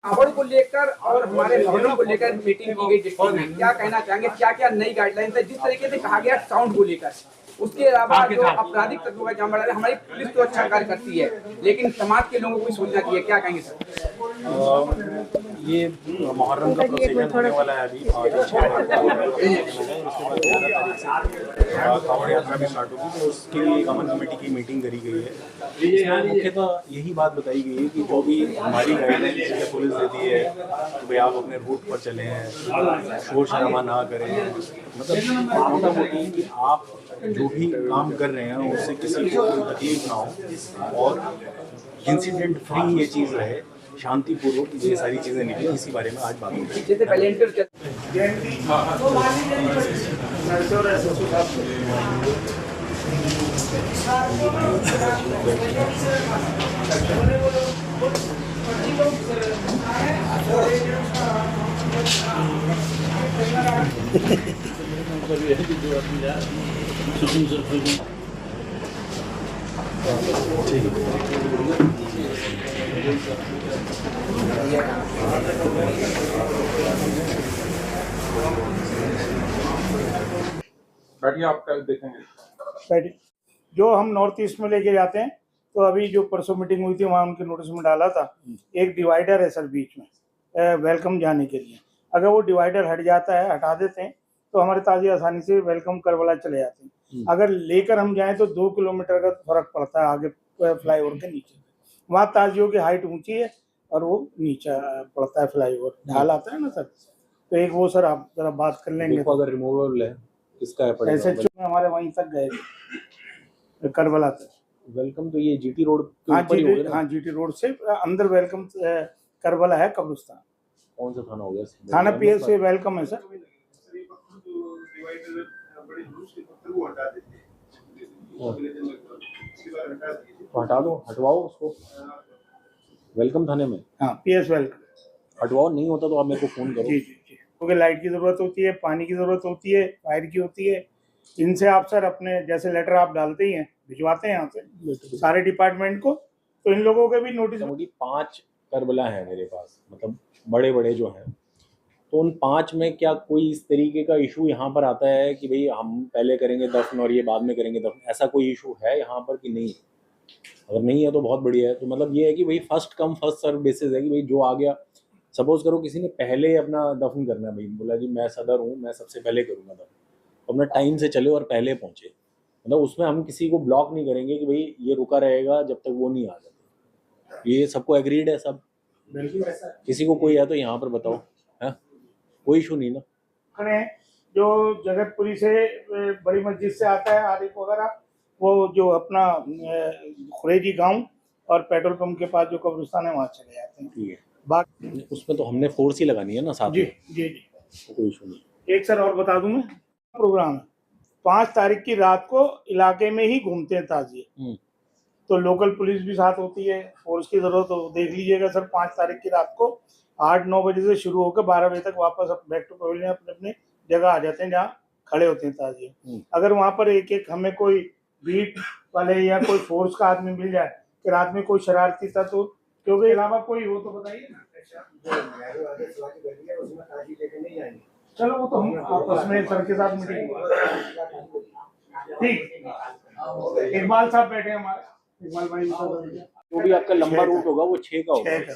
माहौल को लेकर और हमारे मोहल्लों को लेकर मीटिंग की गई डिस्ट्रिक्ट में, क्या कहना चाहेंगे? क्या क्या नई गाइडलाइंस है? जिस तरीके से कहा गया साउंड को लेकर, उसके अलावा जो आपराधिक तत्वों का जाम बढ़ा है, हमारी पुलिस तो अच्छा कार्य करती है, लेकिन समाज के लोगों को भी सोचना चाहिए। क्या कहेंगे सर? ये मुहर्रम का प्रोसीजर होने वाला है अभी और कांवड़ यात्रा भी स्टार्ट होगी, तो उसके लिए अमन कमेटी की मीटिंग करी गई है। इसमें मुख्यतः यही बात बताई गई है कि जो भी हमारी गाइडलाइन जैसे पुलिस देती है कि भाई आप अपने रूट पर चलें, शोर शराबा ना करें, मतलब मोटा मोटी कि आप जो भी काम कर रहे हैं उससे किसी को कोई तकलीफ ना हो और इंसिडेंट फ्री ये चीज़ रहे, शांतिपूर्वक ये सारी चीज़ें निकली, इसी बारे में आज बात होगी। जैसे वॉलेंटियर बैठिए, आप कल देखेंगे। बैठिए। जो हम नॉर्थ ईस्ट में लेके जाते हैं, तो अभी जो परसों मीटिंग हुई थी वहाँ उनके नोटिस में डाला था, एक डिवाइडर है सर बीच में वेलकम जाने के लिए। अगर वो डिवाइडर हट जाता है, हटा देते हैं, तो हमारे ताजी आसानी से वेलकम करबला चले जाते हैं। अगर लेकर हम जाएं तो 2 किलोमीटर का फर्क पड़ता है आगे फ्लाईओवर के नीचे। वहाँ ताजियों की हाइट ऊंची है और वो नीचे पड़ता है, फ्लाईओवर ढाल आता है ना सर। तो एक वो सर आप जरा बात कर लेंगे। अगर रिमूवेबल है किसका है पड़ेगा? ऐसे हमारे वहीं तक गए थे, करबला तक। वेलकम तो ये जीटी रोड के हाँ ऊपर ही होगा ना? हाँ, जीटी रोड से अंदर वेलकम करबला है कब्रिस्तान। कौन सा थाना हो गया? थाना पीएस से वेलकम है सर। हटा दो, हटवाओ उसको वेलकम थाने में। हाँ, पीएस वेलकम हटवाओ, नहीं होता तो आप मेरे को फोन करो। जी जी जी। क्योंकि लाइट की जरूरत होती है, पानी की जरूरत होती है, फायर की होती है। इनसे आप सर अपने जैसे लेटर आप डालते ही हैं, भिजवाते हैं यहाँ से सारे डिपार्टमेंट को, तो इन लोगों के भी नोटिस। 5 करबला है मेरे पास, मतलब बड़े बड़े जो हैं, तो उन 5 में क्या कोई इस तरीके का इशू यहाँ पर आता है कि भाई हम पहले करेंगे दफन और ये बाद में करेंगे दफन, ऐसा कोई इशू है यहाँ पर कि नहीं? अगर नहीं है तो बहुत बढ़िया है। तो मतलब ये है कि भाई first come first serve basis है कि भाई जो आ गया, सपोज करो किसी ने पहले अपना दफन करना है, भाई बोला जी मैं सदर हूँ, मैं सबसे पहले करूँगा दफन, तो अपना टाइम से चले और पहले पहुँचे, मतलब उसमें हम किसी को ब्लॉक नहीं करेंगे कि भाई ये रुका रहेगा जब तक वो नहीं आ जाते। ये सबको एग्रीड है सब? बिल्कुल ऐसा है। किसी को कोई है तो यहाँ पर बताओ, है कोई इशू नहीं ना? जो जगतपुरी से बड़ी मस्जिद से आता है आरिफ वगैरह, वो जो अपना खुरेजी गांव और पेट्रोल पंप के पास जो कब्रिस्तान है वहाँ चले जाते हैं। ठीक है, बाकी उसमें तो हमने फोर्स ही लगानी है ना साथ जी में। जी जी, तो कोई इशू नहीं। एक सर और बता दूं, मैं प्रोग्राम है 5 तारीख की रात को इलाके में ही घूमते हैं ताजिए, तो लोकल पुलिस भी साथ होती है, फोर्स की जरूरत हो देख लीजिएगा सर। 5 तारीख की रात को 8-9 बजे से शुरू होकर 12 बजे तक वापस बैक टू पवेलियन अपने अपने जगह आ जाते हैं जहाँ खड़े होते हैं ताजिए। अगर वहाँ पर एक एक हमें कोई बीट वाले या कोई फोर्स का आदमी मिल जाए कि रात में कोई शरारती था, तो क्योंकि अलावा कोई हो तो बताइए ना। चलो वो तो हम आपस में सर के साथ मीटिंग। ठीक, इकबाल साहब बैठे हमारे, इकबाल भाई। जो भी आपका लंबा रूट होगा वो 6 का होगा,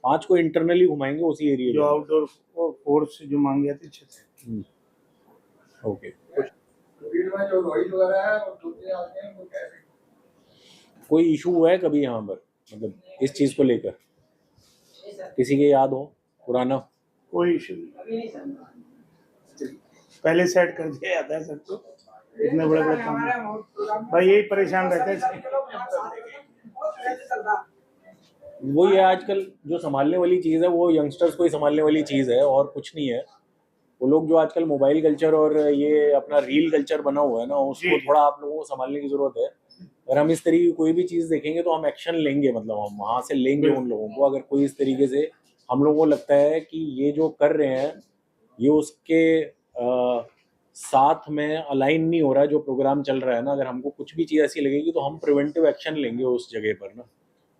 5 को इंटरनली घुमाएंगे उसी एरिया जो आउटडोर फोर्स जो मांगे थे 6। ओके। कोई इशू हुआ है कभी यहाँ पर, मतलब इस चीज को लेकर किसी के याद हो पुराना? कोई इशू नहीं, पहले सेट कर दिया जाता है सबको। इतने बड़े बड़े काम भाई यही परेशान रहते हैं। वो ये आजकल जो संभालने वाली चीज़ है वो यंगस्टर्स को ही संभालने वाली चीज़ है और कुछ नहीं है। वो लोग जो आजकल मोबाइल कल्चर और ये अपना रील कल्चर बना हुआ है ना, उसको थोड़ा आप लोगों को संभालने की जरूरत है। अगर हम इस तरीके की कोई भी चीज़ देखेंगे तो हम एक्शन लेंगे, मतलब हम वहाँ से लेंगे उन लोगों को। अगर कोई इस तरीके से हम लोगों को लगता है कि ये जो कर रहे हैं ये उसके साथ में अलाइन नहीं हो रहा है जो प्रोग्राम चल रहा है ना, अगर हमको कुछ भी चीज़ ऐसी लगेगी तो हम प्रिवेंटिव एक्शन लेंगे उस जगह पर ना,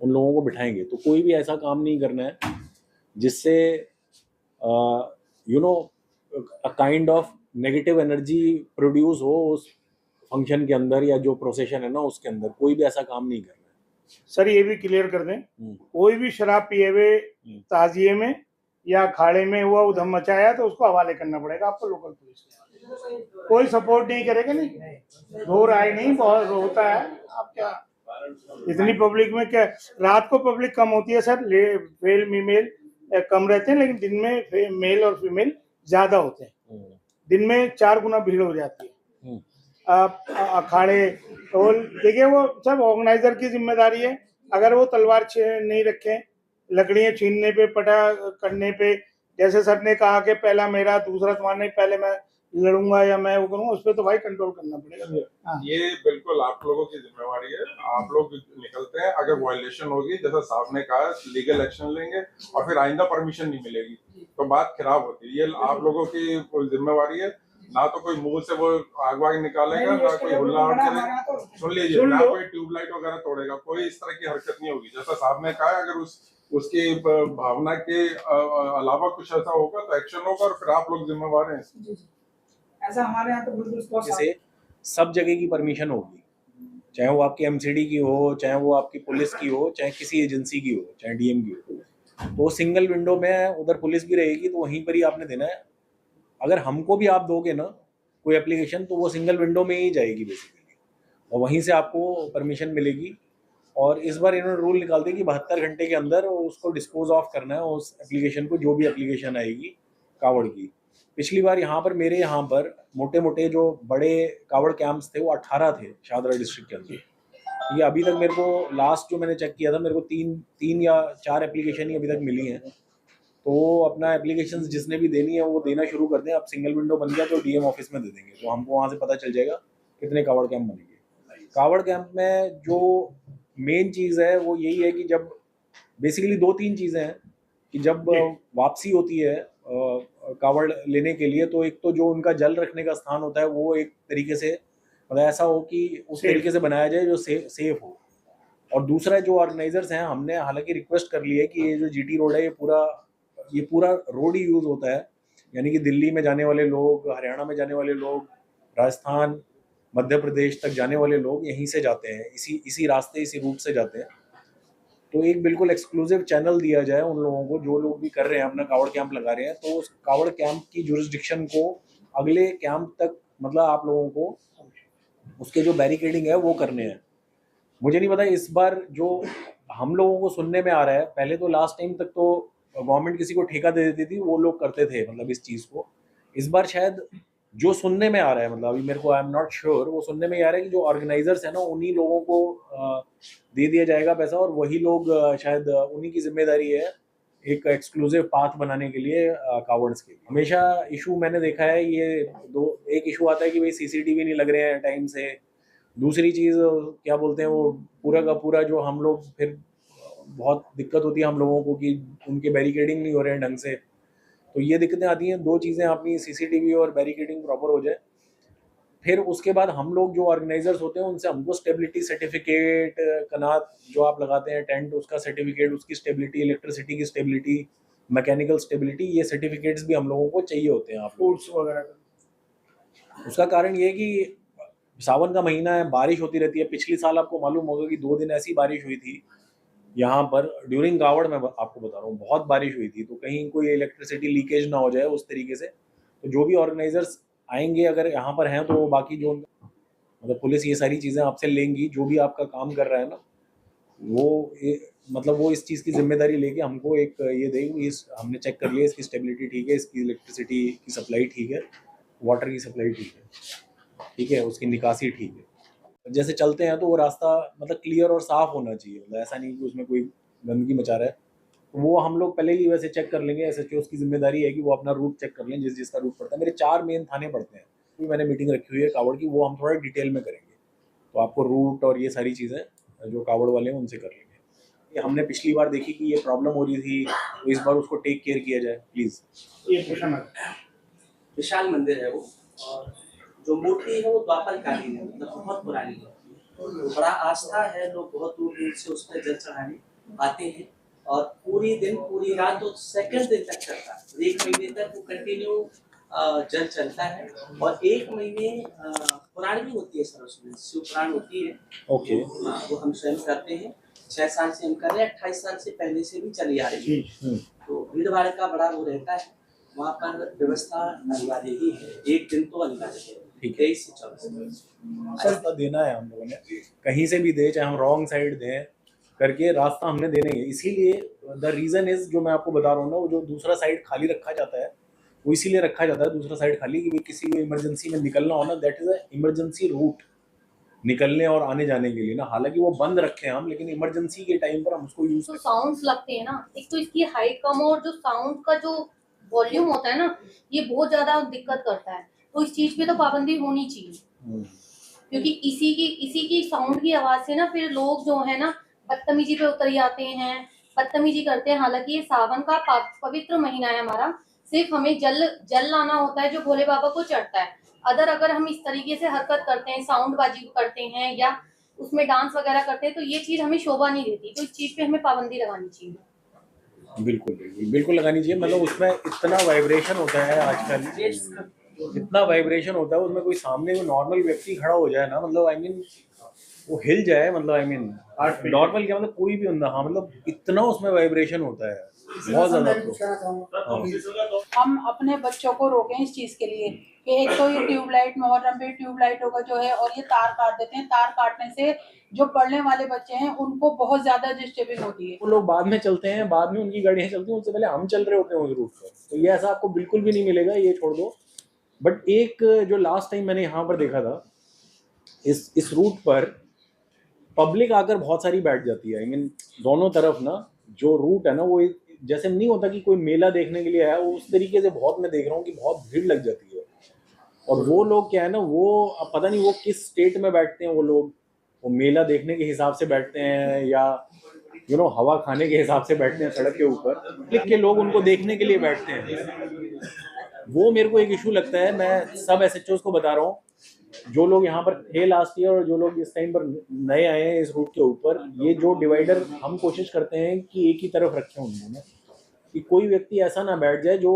उन लोगों को बिठाएंगे। तो कोई भी ऐसा काम नहीं करना है जिससे a kind of negative energy produce हो उस फंक्शन के अंदर या जो प्रोसेशन है ना उसके अंदर। कोई भी ऐसा काम नहीं करना है। सर ये भी क्लियर कर दें, कोई भी शराब पिए हुए ताजिए में या अखाड़े में हुआ उधम मचाया तो उसको हवाले करना पड़ेगा आपको लोकल पुलिस के। कोई सपोर्ट नहीं करेगा, नहीं रो रहा है, नहीं बहुत होता है। आप क्या इतनी पब्लिक में क्या, रात को पब्लिक कम होती है सर, मेल फीमेल कम रहते हैं, लेकिन दिन में मेल और फीमेल ज्यादा होते हैं। दिन में 4 गुना भीड़ हो जाती है। आप अखाड़े तो देखिए वो सब ऑर्गेनाइजर की जिम्मेदारी है। अगर वो तलवार नहीं रखें, लकड़ियां छीनने पे, पटा करने पे, जैसे सर ने कहा कि पहला मेरा दूसरा तुम्हारा नहीं, पहले मैं लड़ूंगा या मैं वो करूंगा, उस पर तो भाई कंट्रोल करना पड़ेगा। हाँ। ये बिल्कुल आप लोगों की जिम्मेवारी है। आप लोग निकलते हैं, अगर वायलेशन होगी जैसा साहब ने कहा लीगल एक्शन लेंगे और फिर आइंदा परमिशन नहीं मिलेगी तो बात खराब होती है। ये आप लोगों की जिम्मेवारी है। ना तो कोई मुंह से वो आग वाग निकालेगा, ना कोई हुल्लाड़ करेगा, सुन लीजिए, ना कोई ट्यूबलाइट वगैरह तोड़ेगा, कोई इस तरह की हरकत नहीं होगी। जैसा साहब ने कहा अगर उसकी भावना के अलावा कुछ ऐसा होगा तो एक्शन होगा और फिर आप लोग जिम्मेवार हैं। ऐसा हमारे यहाँ तो बिल्कुल जैसे सब जगह की परमिशन होगी, चाहे वो आपकी एमसीडी की हो, चाहे वो आपकी पुलिस की हो, चाहे किसी एजेंसी की हो, चाहे डीएम की हो, तो सिंगल विंडो में उधर पुलिस भी रहेगी तो वहीं पर ही आपने देना है। अगर हमको भी आप दोगे ना कोई एप्लीकेशन तो वो सिंगल विंडो में ही जाएगी बेसिकली और वहीं से आपको परमिशन मिलेगी। और इस बार इन्होंने रूल निकाल दिया कि 72 घंटे के अंदर उसको डिस्पोज ऑफ करना है उस एप्लीकेशन को, जो भी एप्लीकेशन आएगी कावड़ की। पिछली बार यहाँ पर मेरे यहाँ पर मोटे मोटे जो बड़े कावड़ कैंप्स थे वो 18 थे शाहदरा डिस्ट्रिक्ट के अंदर। ये अभी तक मेरे को लास्ट जो मैंने चेक किया था मेरे को तीन या 4 एप्लीकेशन ही अभी तक मिली हैं। तो अपना एप्लीकेशंस जिसने भी देनी है वो देना शुरू कर दें। अब सिंगल विंडो बन गया तो डीएम ऑफिस में दे देंगे तो हमको वहाँ से पता चल जाएगा कितने कावड़ कैंप बनेंगे। कावड़ कैंप में जो मेन चीज़ है वो यही है कि जब बेसिकली 2-3 चीज़ें हैं कि जब वापसी होती है कावड़ लेने के लिए, तो एक तो जो उनका जल रखने का स्थान होता है वो एक तरीके से मतलब ऐसा हो कि उस तरीके से बनाया जाए जो सेफ हो। और दूसरा जो ऑर्गेनाइजर्स हैं, हमने हालांकि रिक्वेस्ट कर ली है कि ये जो जीटी रोड है ये पूरा रोड ही यूज़ होता है, यानी कि दिल्ली में जाने वाले लोग, हरियाणा में जाने वाले लोग, राजस्थान, मध्य प्रदेश तक जाने वाले लोग यहीं से जाते हैं, इसी रास्ते, इसी रूट से जाते हैं। तो एक बिल्कुल एक्सक्लूसिव चैनल दिया जाए उन लोगों को जो लोग भी कर रहे हैं अपना कावड़ कैंप लगा रहे हैं, तो उस कावड़ कैंप की जुरिस्डिक्शन को अगले कैंप तक मतलब आप लोगों को उसके जो बैरिकेडिंग है वो करने हैं। मुझे नहीं पता इस बार जो हम लोगों को सुनने में आ रहा है, पहले तो लास्ट टाइम तक तो गवर्नमेंट किसी को ठेका दे देती थी, वो लोग करते थे मतलब इस चीज़ को। इस बार शायद जो सुनने में आ रहा है, मतलब अभी मेरे को आई एम नॉट श्योर, वो सुनने में आ रहा है कि जो ऑर्गेनाइजर्स है ना उन्हीं लोगों को दे दिया जाएगा पैसा और वही लोग शायद उन्हीं की जिम्मेदारी है एक एक्सक्लूसिव पाथ बनाने के लिए कावर्ड्स के। हमेशा इशू मैंने देखा है ये एक इशू आता है कि भाई सीसीटीवी नहीं लग रहे हैं टाइम से। दूसरी चीज़ क्या बोलते हैं वो पूरा का पूरा जो हम लोग फिर बहुत दिक्कत होती है हम लोगों को कि उनके बैरिकेडिंग नहीं हो रहे हैं ढंग से। तो ये दिक्कतें आती हैं। 2 चीज़ें अपनी सीसीटीवी और बैरिकेडिंग प्रॉपर हो जाए, फिर उसके बाद हम लोग जो ऑर्गेनाइजर्स होते हैं उनसे हमको स्टेबिलिटी सर्टिफिकेट, कनात जो आप लगाते हैं टेंट उसका सर्टिफिकेट, उसकी स्टेबिलिटी, इलेक्ट्रिसिटी की स्टेबिलिटी, मैकेनिकल स्टेबिलिटी, ये सर्टिफिकेट्स भी हम लोगों को चाहिए होते हैं। आप फूड्स वगैरह उसका कारण ये है कि सावन का महीना है, बारिश होती रहती है। पिछले साल आपको मालूम होगा कि 2 दिन ऐसी बारिश हुई थी यहाँ पर ड्यूरिंग कावड़, मैं आपको बता रहा हूँ बहुत बारिश हुई थी। तो कहीं कोई इलेक्ट्रिसिटी लीकेज ना हो जाए उस तरीके से। तो जो भी ऑर्गेनाइजर्स आएंगे अगर यहाँ पर हैं तो बाकी जो मतलब पुलिस ये सारी चीज़ें आपसे लेंगी, जो भी आपका काम कर रहा है ना वो मतलब वो इस चीज़ की जिम्मेदारी लेके हमको एक ये देगी, इस हमने चेक कर लिया इसकी स्टेबिलिटी ठीक है, इसकी इलेक्ट्रिसिटी की सप्लाई ठीक है, वाटर की सप्लाई ठीक है, उसकी निकासी ठीक है। जैसे चलते हैं तो वो रास्ता मतलब क्लियर और साफ होना चाहिए, मतलब ऐसा नहीं कि उसमें कोई गंदगी मचा रहा है। तो वो हम लोग पहले ही वैसे चेक कर लेंगे। एसएचओ की जिम्मेदारी है कि वो अपना रूट चेक कर लें, जिसका रूट पड़ता है। मेरे 4 मेन थाने पड़ते हैं, भी मैंने मीटिंग रखी हुई है कावड़ की, वो हम थोड़ा डिटेल में करेंगे। तो आपको रूट और ये सारी चीज़ें जो कावड़ वाले हैं उनसे कर लेंगे। ये हमने पिछली बार देखी कि ये प्रॉब्लम हो रही थी, तो इस बार उसको टेक केयर किया जाए प्लीज़। ये पूछना विशाल मंदिर है वो, और जो मूर्ति है वो द्वापर कालीन है, मतलब बहुत पुरानी है। तो बड़ा आस्था है, लोग बहुत दूर दूर से उस पर जल चढ़ाने आते हैं और पूरी दिन पूरी रात तो सेकंड दिन तक चलता है। 1 महीने तक वो कंटिन्यू जल चलता है। और 1 महीने पुराण भी होती है सर, उसमें शिव पुराण होती है। ओके। वो हम स्वयं करते हैं, 6 साल से हम कर रहे हैं, 28 साल से पहले से भी चली आ रही है। तो भीड़ भाड़ का बड़ा वो रहता है, वहाँ पर व्यवस्था अनिवार्य ही है, 1 दिन तो अनिवार्य है, 23 से 24। रास्ता देना है हम लोगों ने, कहीं से भी दे, चाहे हम रॉन्ग साइड दें करके, रास्ता हमने देना ही है। इसीलिए द रीजन इज, जो मैं आपको बता रहा हूँ ना, वो जो दूसरा साइड खाली रखा जाता है वो इसीलिए रखा जाता है दूसरा साइड खाली, कि किसी को इमरजेंसी में निकलना हो ना, that is a emergency route निकलने और आने जाने के लिए ना। हालांकि वो बंद रखते हैं हम, लेकिन इमरजेंसी के टाइम पर हम उसको यूज तो साउंड्स लगते हैं ना, एक तो इसकी हाइट कम और जो साउंड का जो वॉल्यूम होता है ना, ये बहुत ज्यादा दिक्कत करता है। तो इस चीज पे तो पाबंदी होनी चाहिए, क्योंकि इसी की साउंड की आवाज से ना फिर लोग जो है ना बदतमीजी पे उतर जाते हैं, बदतमीजी करते हैं। हालांकि ये सावन का पवित्र महीना है हमारा, सिर्फ हमें जल लाना होता है जो भोले बाबा को चढ़ता है। अगर हम इस तरीके से हरकत करते हैं, साउंड बाजी करते हैं या उसमें डांस वगैरह करते हैं, तो ये चीज हमें शोभा नहीं देती। तो इस चीज पे हमें पाबंदी लगानी चाहिए। बिल्कुल बिल्कुल बिल्कुल लगानी चाहिए। मतलब उसमें इतना वाइब्रेशन होता है आजकल, इतना वाइब्रेशन होता है उसमें, कोई सामने कोई नॉर्मल व्यक्ति खड़ा हो जाए ना, मतलब आई मीन वो हिल जाए, मतलब आई मीन नॉर्मल क्या, मतलब कोई भी बंदा, हाँ मतलब इतना उसमें वाइब्रेशन होता है बहुत ज्यादा। तो हम अपने बच्चों को रोकें इस चीज के लिए कि एक तो ये ट्यूबलाइट, मोहर्रम पे ट्यूबलाइटों का जो है, और ये तार काट देते हैं। तार काटने से जो पढ़ने वाले बच्चे हैं उनको बहुत ज्यादा डिस्टर्बिंग होती है। वो लोग बाद में चलते हैं, बाद में उनकी गाड़ियां चलती हैं, उससे पहले हम चल रहे होते हैं उस रूट पर। तो ये ऐसा आपको बिल्कुल भी नहीं मिलेगा, ये छोड़ दो। बट एक जो लास्ट टाइम मैंने यहाँ पर देखा था, इस रूट पर पब्लिक आकर बहुत सारी बैठ जाती है। आई मीन दोनों तरफ ना जो रूट है ना, वो जैसे नहीं होता कि कोई मेला देखने के लिए आया, वो उस तरीके से बहुत मैं देख रहा हूँ कि बहुत भीड़ लग जाती है। और वो लोग क्या है ना, वो अब पता नहीं वो किस स्टेट में बैठते हैं वो लोग, वो मेला देखने के हिसाब से बैठते हैं या हवा खाने के हिसाब से बैठते हैं सड़क के ऊपर, क्लिक के लोग उनको देखने के लिए बैठते हैं। वो मेरे को एक इशू लगता है। मैं सब SHOs को बता रहा हूँ, जो लोग यहाँ पर थे लास्ट ईयर और जो लोग इस टाइम पर नए आए हैं इस रूट के ऊपर, ये जो डिवाइडर हम कोशिश करते हैं कि एक ही तरफ रखें उन्होंने, कि कोई व्यक्ति ऐसा ना बैठ जाए जो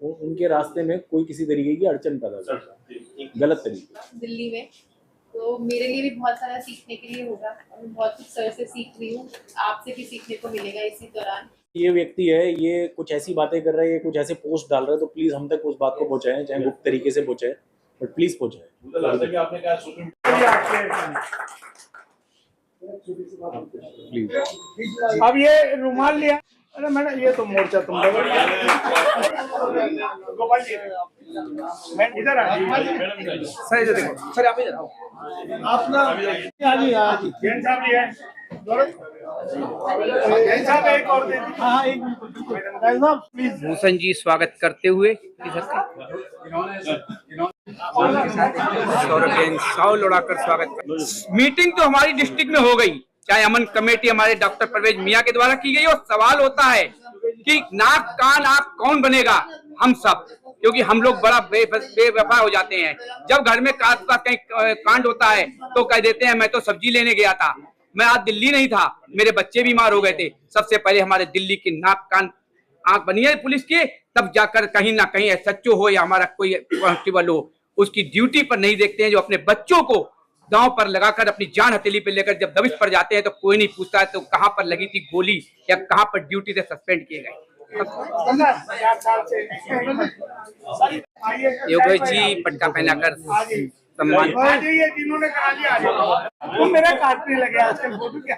उनके रास्ते में कोई किसी तरीके की अड़चन पैदा करे गलत तरीके। दिल्ली में तो मेरे लिए भी बहुत सारा सीखने के लिए होगा, और मैं बहुत कुछ सर से सीख रही हूँ, आपसे भी सीखने को मिलेगा इसी दौरान। ये व्यक्ति है, ये कुछ ऐसी बातें कर रहा है, ये कुछ ऐसे पोस्ट डाल रहा है, तो प्लीज हम तक उस बात को पहुंचाएं, चाहे गुप्त तरीके से पहुंचाएं, बट प्लीज पहुंचाएं। प्लीज। अब ये रुमाल लिया, अरे मैडम ये तो मोर्चा तुम लोग गोपाल जी, मैं इधर आ सर इधर देखो, सर आप इधर आओ। आप ना आज जैन साहब भी है, जैन साहब एक और दे दीजिए। हाँ एक जैन साहब प्लीज। भूषण जी स्वागत करते हुए सौरभ जैन साउल उड़ाकर स्वागत कर। मीटिंग तो हमारी डिस्ट्रिक्ट में हो गई, चाहे अमन कमेटी हमारे डॉक्टर परवेज मियां के द्वारा की गई, और सवाल होता है कि नाक कान आंख कौन बनेगा, हम सब, क्योंकि हम लोग बड़ा बेवफा हो जाते हैं। जब घर में कहीं कांड होता है तो कह देते हैं मैं तो सब्जी लेने गया था, मैं आज दिल्ली नहीं था, मेरे बच्चे बीमार हो गए थे। सबसे पहले हमारे दिल्ली की नाक कान आंख बनी है पुलिस की, तब जाकर कहीं ना कहीं SHO हो या हमारा कोई कांस्टेबल हो, उसकी ड्यूटी पर नहीं देखते हैं। जो अपने बच्चों को दांव पर लगाकर अपनी जान हथेली पे लेकर जब दबिश पर जाते हैं तो कोई नहीं पूछता है तो कहां पर लगी थी गोली या कहां पर ड्यूटी से सस्पेंड किए गए। योगेश जी पटका पहनाकर सम्मान। जिन्होंने करा लिया, मेरा काटने लगे आजकल फोटो क्या